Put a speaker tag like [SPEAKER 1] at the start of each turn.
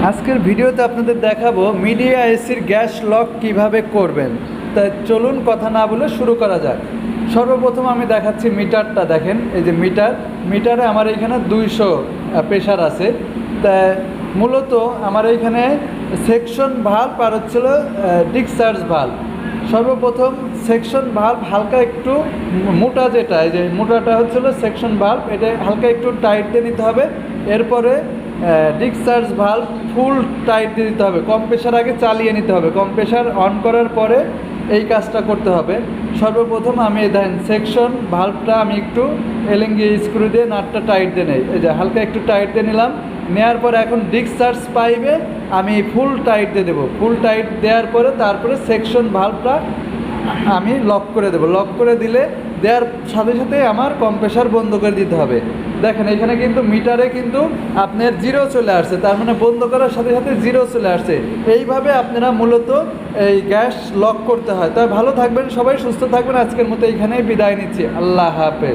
[SPEAKER 1] আজকের ভিডিওতে আপনাদের দেখাবো মিডিয়া এসির গ্যাস লক কিভাবে করবেন। তাই চলুন কথা না বলে শুরু করা যাক। সর্বপ্রথম আমি দেখাচ্ছি মিটারটা। দেখেন এই যে মিটারে আমার এইখানে 200 প্রেশার আছে। তা মূলত আমার এইখানে সেকশন ভাল্ব আর হচ্ছিল ডিসচার্জ ভাল্ব। সর্বপ্রথম সেকশন ভাল্ব হালকা একটু মোটা, যেটা এই যে মোটাটা হচ্ছিল সেকশন ভাল্ব, এটা হালকা একটু টাইট দিয়ে নিতে হবে। এরপরে ডিসচার্জ ভাল্ব ফুল টাইট দিয়ে দিতে হবে। কম্প্রেসার আগে চালিয়ে নিতে হবে, কম্প্রেসার অন করার পরে এই কাজটা করতে হবে। সর্বপ্রথম আমি দেখেন সেকশন ভাল্বটা আমি একটু এলেঙ্গি স্ক্রু দিয়ে নাটটা টাইট দিয়ে নেই, এই যে হালকা একটু টাইট দিয়ে নিলাম। নেওয়ার পরে এখন ডিসচার্জ পাইপে আমি ফুল টাইট দিয়ে দেবো। ফুল টাইট দেওয়ার পরে তারপরে সেকশন ভাল্বটা আমি লক করে দেবো। লক করে দিলে দেওয়ার সাথে সাথে আমার কম্প্রেসার বন্ধ করে দিতে হবে। দেখেন এখানে কিন্তু মিটারে কিন্তু আপনার জিরো চলে আসছে, তার মানে বন্ধ করার সাথে সাথে জিরো চলে আসছে। এইভাবে আপনারা মূলত এই গ্যাস লক করতে হয়। তাই ভালো থাকবেন সবাই, সুস্থ থাকবেন। আজকের মতো এইখানেই বিদায় নিচ্ছি। আল্লাহ হাফেজ।